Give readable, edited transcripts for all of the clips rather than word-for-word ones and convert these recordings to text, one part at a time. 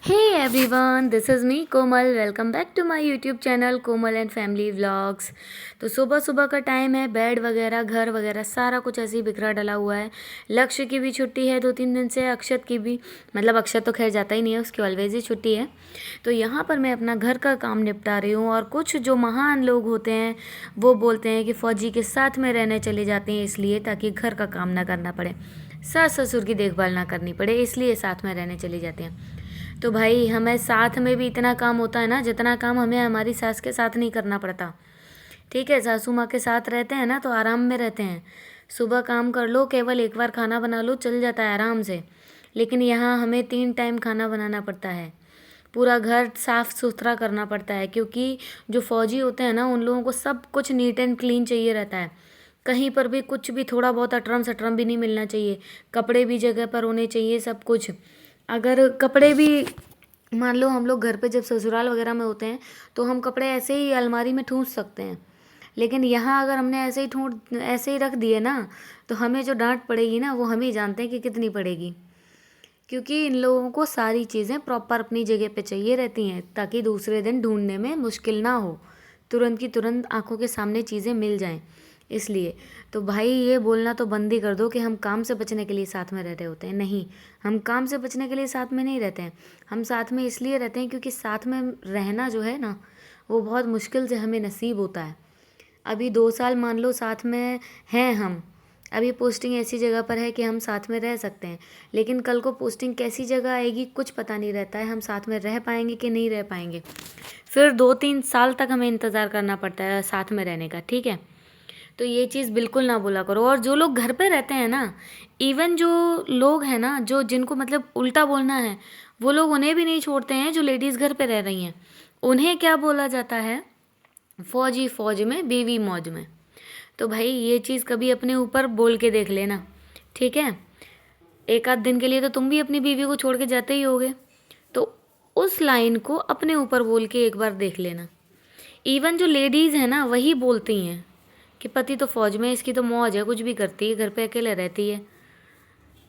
Hey everyone, this is me Komal. Welcome back to my YouTube channel Komal and family vlogs. तो सुबह सुबह का time है. बेड वगैरह घर वगैरह सारा कुछ ऐसे ही बिखरा डला हुआ है. लक्ष्य की भी छुट्टी है 2-3 दिन से. अक्षत की भी, मतलब अक्षत तो खैर जाता ही नहीं है, उसकी ऑलवेज ही छुट्टी है. तो यहाँ पर मैं अपना घर का काम निपटा रही हूँ. और कुछ जो महान लोग होते हैं वो बोलते हैं कि फ़ौजी के साथ में रहने चले जाते हैं इसलिए ताकि घर का काम ना करना पड़े, सास ससुर की देखभाल ना करनी पड़े, इसलिए साथ में रहने चले जाते हैं. तो भाई हमें साथ में भी इतना काम होता है ना जितना काम हमें हमारी सास के साथ नहीं करना पड़ता. ठीक है, सासू माँ के साथ रहते हैं ना तो आराम में रहते हैं. सुबह काम कर लो, केवल एक बार खाना बना लो, चल जाता है आराम से. लेकिन यहाँ हमें 3 टाइम खाना बनाना पड़ता है. पूरा घर साफ़ सुथरा करना पड़ता है क्योंकि जो फ़ौजी होते हैं ना उन लोगों को सब कुछ नीट एंड क्लीन चाहिए रहता है. कहीं पर भी कुछ भी थोड़ा बहुत अटरम सटरम भी नहीं मिलना चाहिए. कपड़े भी जगह पर होने चाहिए, सब कुछ. अगर कपड़े भी, मान लो हम लोग घर पे जब ससुराल वगैरह में होते हैं तो हम कपड़े ऐसे ही अलमारी में ठूंस सकते हैं. लेकिन यहाँ अगर हमने ऐसे ही रख दिए ना तो हमें जो डांट पड़ेगी ना वो हम ही जानते हैं कि कितनी पड़ेगी. क्योंकि इन लोगों को सारी चीज़ें प्रॉपर अपनी जगह पे चाहिए रहती हैं ताकि दूसरे दिन ढूंढने में मुश्किल ना हो, तुरंत की तुरंत आंखों के सामने चीज़ें मिल जाएं. इसलिए तो भाई ये बोलना तो बंद ही कर दो कि हम काम से बचने के लिए साथ में रह रहे होते हैं. नहीं, हम काम से बचने के लिए साथ में नहीं रहते हैं. हम साथ में इसलिए रहते हैं क्योंकि साथ में रहना जो है ना वो बहुत मुश्किल से हमें नसीब होता है. अभी 2 साल मान लो साथ में हैं हम. अभी पोस्टिंग ऐसी जगह पर है कि हम साथ में रह सकते हैं. लेकिन कल को पोस्टिंग कैसी जगह आएगी कुछ पता नहीं रहता है. हम साथ में रह पाएंगे कि नहीं रह पाएंगे. फिर 2-3 साल तक हमें इंतज़ार करना पड़ता है साथ में रहने का. ठीक है, तो ये चीज़ बिल्कुल ना बोला करो. और जो लोग घर पे रहते हैं ना, इवन जो लोग हैं ना जो जिनको मतलब उल्टा बोलना है, वो लोग उन्हें भी नहीं छोड़ते हैं. जो लेडीज़ घर पे रह रही हैं उन्हें क्या बोला जाता है, फ़ौजी फ़ौज में बीवी मौज में. तो भाई ये चीज़ कभी अपने ऊपर बोल के देख लेना. ठीक है, एक आध दिन के लिए तो तुम भी अपनी बीवी को छोड़ के जाते ही होगे. तो उस लाइन को अपने ऊपर बोल के एक बार देख लेना. इवन जो लेडीज़ हैं ना वही बोलती हैं कि पति तो फ़ौज में, इसकी तो मौज है, कुछ भी करती है, घर पे अकेले रहती है.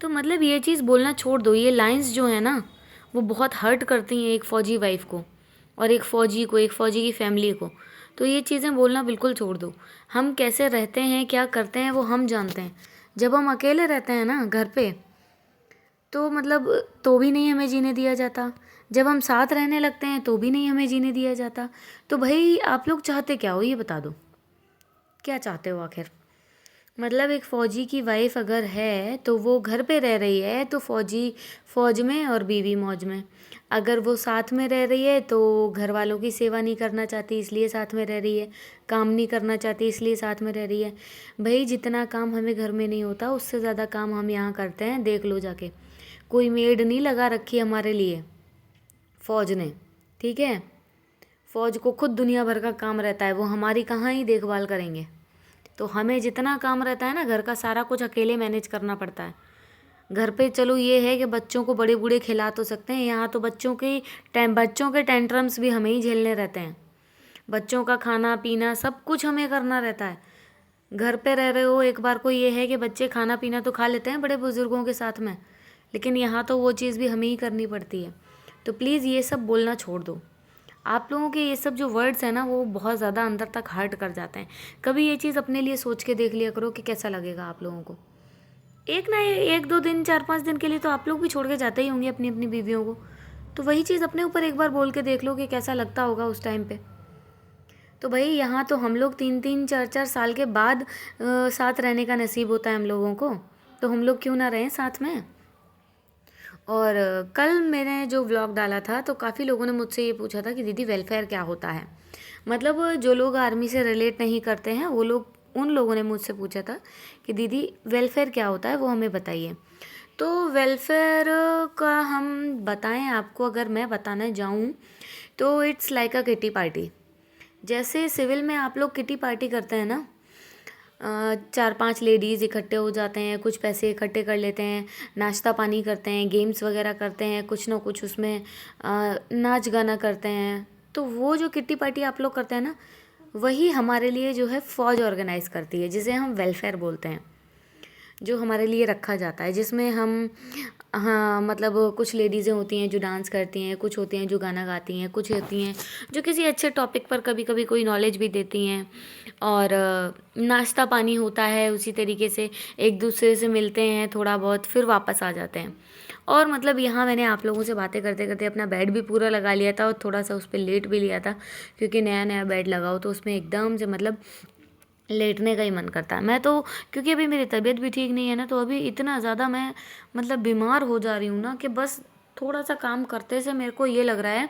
तो मतलब ये चीज़ बोलना छोड़ दो. ये लाइंस जो है ना वो बहुत हर्ट करती हैं एक फ़ौजी वाइफ को और एक फ़ौजी को, एक फ़ौजी की फैमिली को. तो ये चीज़ें बोलना बिल्कुल छोड़ दो. हम कैसे रहते हैं, क्या करते हैं वो हम जानते हैं. जब हम अकेले रहते हैं ना घर पे तो मतलब तो भी नहीं हमें जीने दिया जाता. जब हम साथ रहने लगते हैं तो भी नहीं हमें जीने दिया जाता. तो भाई आप लोग चाहते क्या हो ये बता दो. क्या चाहते हो आखिर. मतलब एक फ़ौजी की वाइफ अगर है तो वो घर पे रह रही है तो फ़ौजी फ़ौज में और बीवी मौज में. अगर वो साथ में रह रही है तो घर वालों की सेवा नहीं करना चाहती इसलिए साथ में रह रही है, काम नहीं करना चाहती इसलिए साथ में रह रही है. भाई जितना काम हमें घर में नहीं होता उससे ज़्यादा काम हम यहाँ करते हैं. देख लो जाके, कोई मेड नहीं लगा रखी हमारे लिए फ़ौज ने. ठीक है, फ़ौज को खुद दुनिया भर का काम रहता है, वो हमारी कहाँ ही देखभाल करेंगे. तो हमें जितना काम रहता है ना घर का सारा कुछ अकेले मैनेज करना पड़ता है. घर पे चलो ये है कि बच्चों को बड़े बूढ़े खिला तो सकते हैं, यहाँ तो बच्चों के टेंट्रम्स भी हमें ही झेलने रहते हैं. बच्चों का खाना पीना सब कुछ हमें करना रहता है. घर पे रह रहे हो एक बार को ये है कि बच्चे खाना पीना तो खा लेते हैं बड़े बुजुर्गों के साथ में, लेकिन यहाँ तो वो चीज़ भी हमें ही करनी पड़ती है. तो प्लीज़ ये सब बोलना छोड़ दो. आप लोगों के ये सब जो वर्ड्स हैं ना वो बहुत ज़्यादा अंदर तक हर्ट कर जाते हैं. कभी ये चीज़ अपने लिए सोच के देख लिया करो कि कैसा लगेगा आप लोगों को. एक ना एक दो दिन 4-5 दिन के लिए तो आप लोग भी छोड़ के जाते ही होंगे अपनी अपनी बीवियों को. तो वही चीज़ अपने ऊपर एक बार बोल के देख लो कि कैसा लगता होगा उस टाइम पे. तो भाई यहाँ तो हम लोग 3-3 4-4 साल के बाद साथ रहने का नसीब होता है हम लोगों को. तो हम लोग क्यों ना रहें साथ में. और कल मैंने जो व्लॉग डाला था तो काफ़ी लोगों ने मुझसे ये पूछा था कि दीदी वेलफेयर क्या होता है. मतलब जो लोग आर्मी से रिलेट नहीं करते हैं वो लोग, उन लोगों ने मुझसे पूछा था कि दीदी वेलफेयर क्या होता है वो हमें बताइए. तो वेलफेयर का हम बताएं आपको, अगर मैं बताना जाऊं तो it's like a kitty party. जैसे सिविल में आप लोग किटी पार्टी करते हैं ना, 4-5 लेडीज़ इकट्ठे हो जाते हैं, कुछ पैसे इकट्ठे कर लेते हैं, नाश्ता पानी करते हैं, गेम्स वगैरह करते हैं, कुछ ना कुछ उसमें नाच गाना करते हैं. तो वो जो किट्टी पार्टी आप लोग करते हैं ना वही हमारे लिए जो है फ़ौज ऑर्गेनाइज़ करती है जिसे हम वेलफेयर बोलते हैं. जो हमारे लिए रखा जाता है, जिसमें हम हाँ मतलब कुछ लेडीज़ें होती हैं जो डांस करती हैं, कुछ होती हैं जो गाना गाती हैं, कुछ होती हैं जो किसी अच्छे टॉपिक पर कभी कभी कोई नॉलेज भी देती हैं, और नाश्ता पानी होता है उसी तरीके से, एक दूसरे से मिलते हैं थोड़ा बहुत फिर वापस आ जाते हैं। और मतलब यहाँ मैंने आप लोगों से बातें करते करते अपना बेड भी पूरा लगा लिया था और थोड़ा सा उस पर लेट भी लिया था, क्योंकि नया नया बेड लगाओ तो उसमें एकदम से मतलब लेटने का ही मन करता है। मैं तो क्योंकि अभी मेरी तबीयत भी ठीक नहीं है ना, तो अभी इतना ज़्यादा मैं मतलब बीमार हो जा रही हूँ ना कि बस थोड़ा सा काम करते से मेरे को ये लग रहा है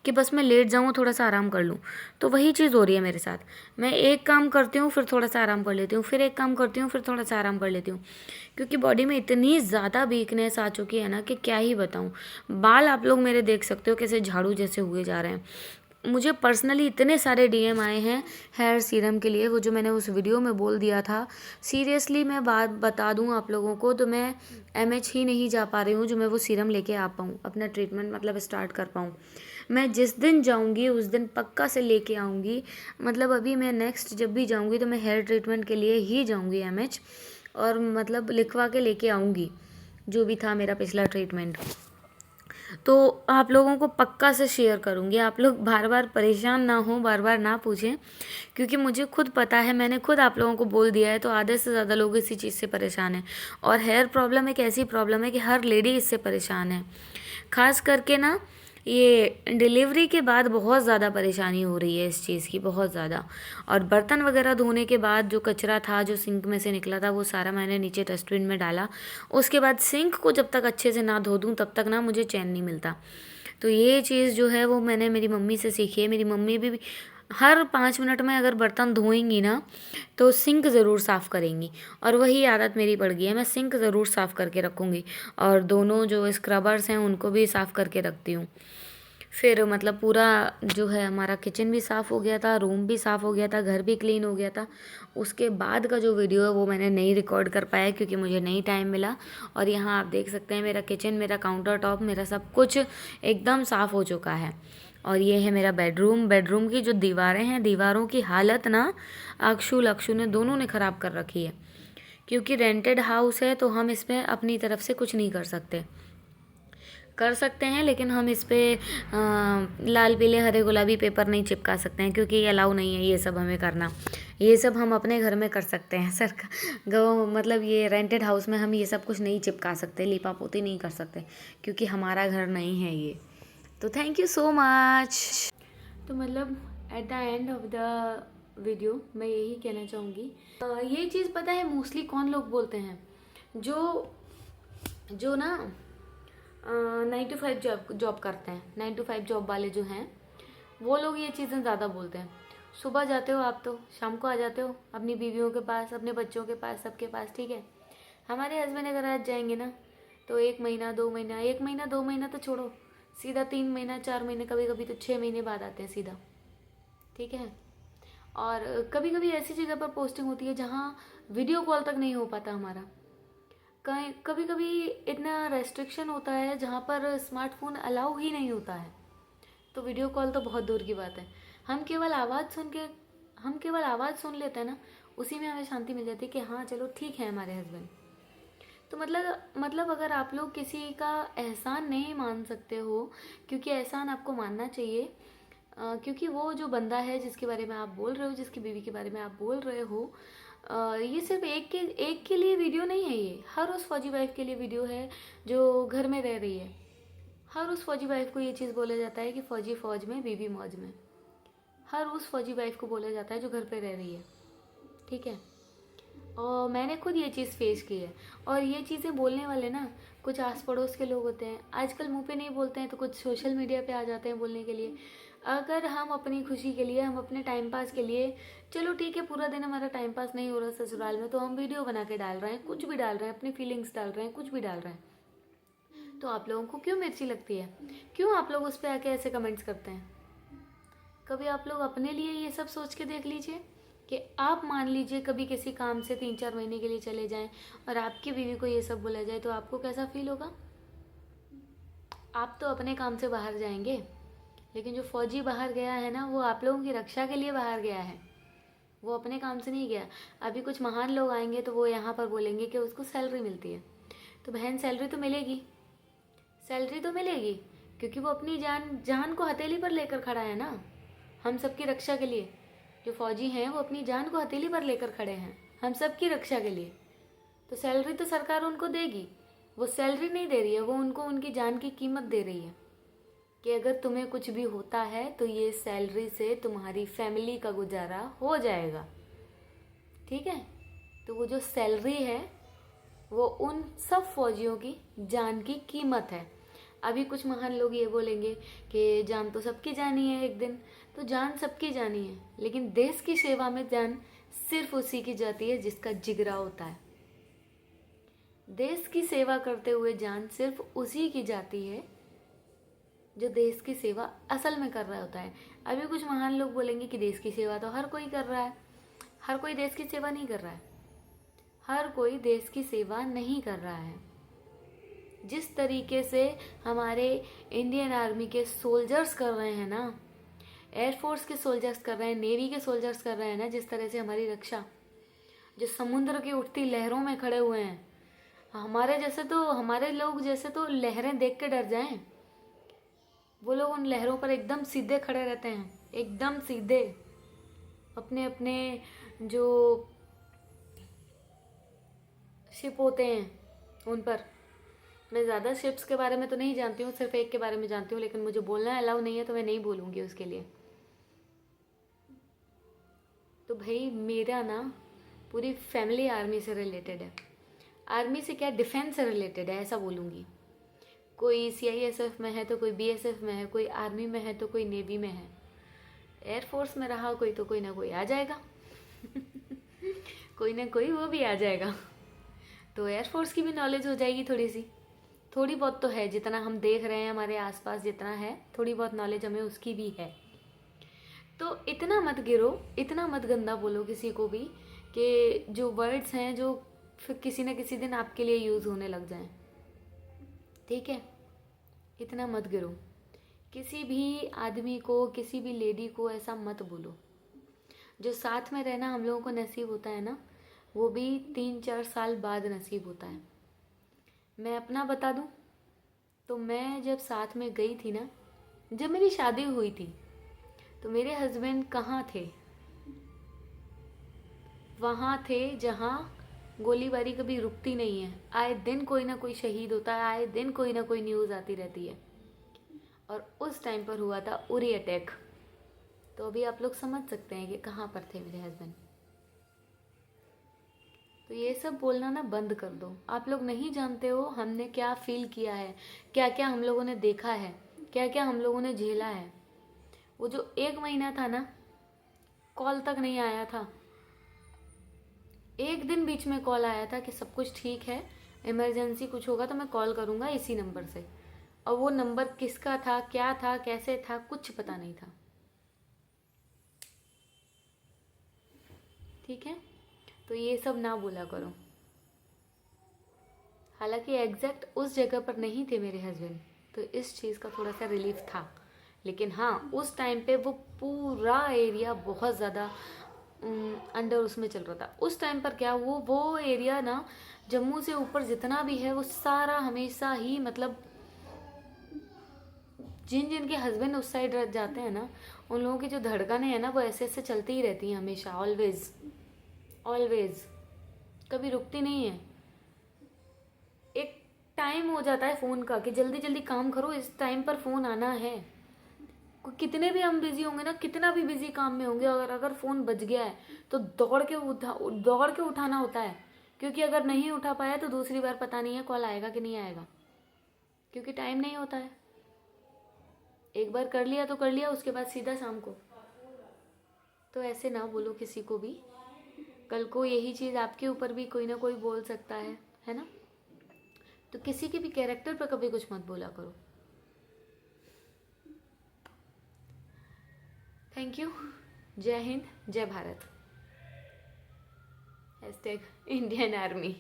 कि बस मैं लेट जाऊँ, थोड़ा सा आराम कर लूँ। तो वही चीज़ हो रही है मेरे साथ। मैं एक काम करती हूँ फिर थोड़ा सा आराम कर लेती हूँ, फिर एक काम करती हूँ फिर थोड़ा सा आराम कर लेती हूँ, क्योंकि बॉडी में इतनी ज़्यादा वीकनेस आ चुकी है ना कि क्या ही बताऊँ। बाल आप लोग मेरे देख सकते हो कैसे झाड़ू जैसे हुए जा रहे हैं। मुझे पर्सनली इतने सारे डीएम आए हैं हेयर सीरम के लिए, वो जो मैंने उस वीडियो में बोल दिया था। सीरियसली मैं बात बता दूं आप लोगों को, तो मैं एमएच ही नहीं जा पा रही हूँ जो मैं वो सीरम लेके आ पाऊँ, अपना ट्रीटमेंट मतलब स्टार्ट कर पाऊँ। मैं जिस दिन जाऊँगी उस दिन पक्का से लेके आऊँगी। मतलब अभी मैं नेक्स्ट जब भी जाऊँगी तो मैं हेयर ट्रीटमेंट के लिए ही जाऊँगी एमएच, और मतलब लिखवा के लेके आऊँगी जो भी था मेरा पिछला ट्रीटमेंट। तो आप लोगों को पक्का से शेयर करूँगी, आप लोग बार बार परेशान ना हो, बार बार ना पूछें, क्योंकि मुझे खुद पता है, मैंने खुद आप लोगों को बोल दिया है, तो आधे से ज़्यादा लोग इसी चीज़ से परेशान हैं। और हेयर प्रॉब्लम एक ऐसी प्रॉब्लम है कि हर लेडी इससे परेशान है। खास करके ना ये डिलीवरी के बाद बहुत ज़्यादा परेशानी हो रही है इस चीज़ की, बहुत ज़्यादा। और बर्तन वगैरह धोने के बाद जो कचरा था जो सिंक में से निकला था वो सारा मैंने नीचे डस्टबिन में डाला। उसके बाद सिंक को जब तक अच्छे से ना धो दूँ तब तक ना मुझे चैन नहीं मिलता। तो ये चीज़ जो है वो मैंने मेरी मम्मी से सीखी है। मेरी मम्मी भी हर 5 मिनट में अगर बर्तन धोएंगी ना तो सिंक ज़रूर साफ़ करेंगी, और वही आदत मेरी पड़ गई है। मैं सिंक ज़रूर साफ़ करके रखूँगी, और दोनों जो स्क्रबर्स हैं उनको भी साफ़ करके रखती हूँ। फिर मतलब पूरा जो है हमारा किचन भी साफ़ हो गया था, रूम भी साफ़ हो गया था, घर भी क्लीन हो गया था। उसके बाद का जो वीडियो है वो मैंने नहीं रिकॉर्ड कर पाया क्योंकि मुझे नहीं टाइम मिला। और यहाँ आप देख सकते हैं मेरा किचन, मेरा काउंटर टॉप, मेरा सब कुछ एकदम साफ़ हो चुका है। और ये है मेरा बेडरूम। बेडरूम की जो दीवारें हैं, दीवारों की हालत ना अक्षु ने दोनों ने ख़राब कर रखी है, क्योंकि रेंटेड हाउस है तो हम इसमें अपनी तरफ से कुछ नहीं कर सकते। कर सकते हैं लेकिन हम इस पे लाल पीले हरे गुलाबी पेपर नहीं चिपका सकते हैं, क्योंकि ये अलाउ नहीं है ये सब हमें करना। ये सब हम अपने घर में कर सकते हैं मतलब ये रेंटेड हाउस में हम ये सब कुछ नहीं चिपका सकते, लीपा पोती नहीं कर सकते, क्योंकि हमारा घर नहीं है ये। तो थैंक यू सो मच। तो मतलब at the end of the video मैं यही कहना चाहूँगी, ये चीज़ पता है मोस्टली कौन लोग बोलते हैं, जो जो ना 9 to 5 जॉब करते हैं, 9 to 5 जॉब वाले जो हैं वो लोग ये चीज़ें ज़्यादा बोलते हैं। सुबह जाते हो आप तो शाम को आ जाते हो अपनी बीवियों के पास, अपने बच्चों के पास, सबके पास, ठीक है। हमारे हस्बैंड अगर आज जाएंगे ना तो 1 महीना 2 महीना, 1 महीना 2 महीना तो छोड़ो, सीधा 3 महीना 4 महीने, कभी कभी तो 6 महीने बाद आते हैं सीधा, ठीक है। और कभी कभी ऐसी जगह पर पोस्टिंग होती है जहाँ वीडियो कॉल तक नहीं हो पाता हमारा। कहीं कभी कभी इतना रेस्ट्रिक्शन होता है जहाँ पर स्मार्टफोन अलाउ ही नहीं होता है, तो वीडियो कॉल तो बहुत दूर की बात है। हम केवल आवाज़ सुन लेते हैं ना, उसी में हमें शांति मिल जाती है कि हाँ चलो ठीक है हमारे हस्बैंड। तो मतलब अगर आप लोग किसी का एहसान नहीं मान सकते हो, क्योंकि एहसान आपको मानना चाहिए, क्योंकि वो जो बंदा है जिसके बारे में आप बोल रहे हो, जिसकी बीवी के बारे में आप बोल रहे हो, ये सिर्फ एक के लिए वीडियो नहीं है, ये हर उस फौजी वाइफ के लिए वीडियो है जो घर में रह रही है। हर उस फौजी वाइफ को ये चीज़ बोला जाता है कि फौजी फौज में बीवी मौज में। हर उस फौजी वाइफ को बोला जाता है जो घर पे रह रही है, ठीक है। और मैंने खुद ये चीज़ फेस की है। और ये चीज़ें बोलने वाले ना कुछ आस पड़ोस के लोग होते हैं, आजकल मुंह पे नहीं बोलते हैं तो कुछ सोशल मीडिया पे आ जाते हैं बोलने के लिए। अगर हम अपनी खुशी के लिए, हम अपने टाइम पास के लिए, चलो ठीक है पूरा दिन हमारा टाइम पास नहीं हो रहा ससुराल में, तो हम वीडियो बना के डाल रहे हैं, कुछ भी डाल रहे हैं, अपनी फीलिंग्स डाल रहे हैं, कुछ भी डाल रहे हैं, तो आप लोगों को क्यों मिर्ची लगती है? क्यों आप लोग उस पर आके ऐसे कमेंट्स करते हैं? कभी आप लोग अपने लिए ये सब सोच के देख लीजिए कि आप मान लीजिए कभी किसी काम से 3-4 महीने के लिए चले जाएं और आपकी बीवी को ये सब बोला जाए, तो आपको कैसा फील होगा? आप तो अपने काम से बाहर जाएंगे, लेकिन जो फौजी बाहर गया है ना वो आप लोगों की रक्षा के लिए बाहर गया है। वो अपने काम से नहीं गया। अभी कुछ महान लोग आएंगे तो वो यहाँ पर बोलेंगे कि उसको सैलरी मिलती है। तो बहन सैलरी तो मिलेगी, सैलरी तो मिलेगी, क्योंकि वो अपनी जान जान को हथेली पर लेकर खड़ा है ना, हम सबकी रक्षा के लिए। जो फौजी हैं वो अपनी जान को हथेली पर लेकर खड़े हैं हम सबकी रक्षा के लिए। तो सैलरी तो सरकार उनको देगी। वो सैलरी नहीं दे रही है, वो उनको उनकी जान की कीमत दे रही है कि अगर तुम्हें कुछ भी होता है तो ये सैलरी से तुम्हारी फैमिली का गुजारा हो जाएगा। ठीक है, तो वो जो सैलरी है वो उन सब फौजियों की जान की कीमत है। अभी कुछ महान लोग ये बोलेंगे कि जान तो सबकी जानी है एक दिन, तो जान सबकी जानी है, लेकिन देश की सेवा में जान सिर्फ उसी की जाती है जिसका जिगरा होता है। देश की सेवा करते हुए जान सिर्फ उसी की जाती है जो देश की सेवा असल में कर रहा होता है। अभी कुछ महान लोग बोलेंगे कि देश की सेवा तो हर कोई कर रहा है। हर कोई देश की सेवा नहीं कर रहा है, हर कोई देश की सेवा नहीं कर रहा है। जिस तरीके से हमारे इंडियन आर्मी के सोल्जर्स कर रहे हैं ना, एयरफोर्स के सोल्जर्स कर रहे हैं, नेवी के सोल्जर्स कर रहे हैं ना, जिस तरह से हमारी रक्षा, जो समुद्र की उठती लहरों में खड़े हुए हैं, हमारे लोग जैसे तो लहरें देख के डर जाएं। वो लोग उन लहरों पर एकदम सीधे खड़े रहते हैं, एकदम सीधे, अपने अपने जो शिप होते हैं उन पर। मैं ज़्यादा शिप्स के बारे में तो नहीं जानती हूँ, सिर्फ एक के बारे में जानती हूँ, लेकिन मुझे बोलना अलाउ नहीं है तो मैं नहीं बोलूँगी उसके लिए। तो भाई मेरा ना पूरी फैमिली आर्मी से रिलेटेड है। आर्मी से क्या, डिफेंस से रिलेटेड है ऐसा बोलूँगी। कोई CISF में है तो कोई BSF में है, कोई आर्मी में है तो कोई नेवी में है, एयरफोर्स में रहा कोई तो कोई ना कोई आ जाएगा कोई ना कोई वो भी आ जाएगा। तो एयरफोर्स की भी नॉलेज हो जाएगी थोड़ी बहुत तो है, जितना हम देख रहे हैं हमारे आसपास जितना है, थोड़ी बहुत नॉलेज हमें उसकी भी है। तो इतना मत गिरो, इतना मत गंदा बोलो किसी को भी कि जो वर्ड्स हैं जो फिर किसी न किसी दिन आपके लिए यूज़ होने लग जाएं। ठीक है, इतना मत गिरो। किसी भी आदमी को, किसी भी लेडी को ऐसा मत बोलो। जो साथ में रहना हम लोगों को नसीब होता है ना, वो भी 3-4 साल बाद नसीब होता है। मैं अपना बता दूं तो मैं जब साथ में गई थी ना, जब मेरी शादी हुई थी, तो मेरे हस्बैंड कहाँ थे? वहाँ थे जहाँ गोलीबारी कभी रुकती नहीं है। आए दिन कोई ना कोई शहीद होता है, आए दिन कोई ना कोई न्यूज़ आती रहती है। और उस टाइम पर हुआ था उरी अटैक। तो अभी आप लोग समझ सकते हैं कि कहाँ पर थे मेरे हस्बैंड। तो ये सब बोलना ना बंद कर दो। आप लोग नहीं जानते हो हमने क्या फील किया है, क्या क्या हम लोगों ने देखा है, क्या क्या हम लोगों ने झेला है। वो जो 1 महीना था ना, कॉल तक नहीं आया था। एक दिन बीच में कॉल आया था कि सब कुछ ठीक है, इमरजेंसी कुछ होगा तो मैं कॉल करूँगा इसी नंबर से। और वो नंबर किसका था, क्या था, कैसे था, कुछ पता नहीं था। ठीक है, तो ये सब ना बोला करो। हालांकि एग्जैक्ट उस जगह पर नहीं थे मेरे हस्बैंड, तो इस चीज़ का थोड़ा सा रिलीफ था। लेकिन हाँ, उस टाइम पे वो पूरा एरिया बहुत ज़्यादा अंडर उसमें चल रहा था। उस टाइम पर क्या, वो एरिया ना, जम्मू से ऊपर जितना भी है वो सारा हमेशा ही, मतलब जिन जिन के हस्बैंड उस साइड जाते हैं ना, उन लोगों की जो धड़कनें हैं ना, वो ऐसे ऐसे चलती ही रहती हैं हमेशा, ऑलवेज ऑलवेज, कभी रुकती नहीं है। एक टाइम हो जाता है फ़ोन का कि जल्दी जल्दी काम करो, इस टाइम पर फ़ोन आना है। कितने भी हम बिजी होंगे ना, कितना भी बिजी काम में होंगे, अगर फ़ोन बज गया है तो दौड़ के उठाना होता है। क्योंकि अगर नहीं उठा पाया तो दूसरी बार पता नहीं है कॉल आएगा कि नहीं आएगा, क्योंकि टाइम नहीं होता है। एक बार कर लिया तो कर लिया, उसके बाद सीधा शाम को। तो ऐसे ना बोलो किसी को भी। कल को यही चीज़ आपके ऊपर भी कोई ना कोई बोल सकता है ना। तो किसी के भी कैरेक्टर पर कभी कुछ मत बोला करो। Thank you. जय हिंद, जय भारत। #Indian army.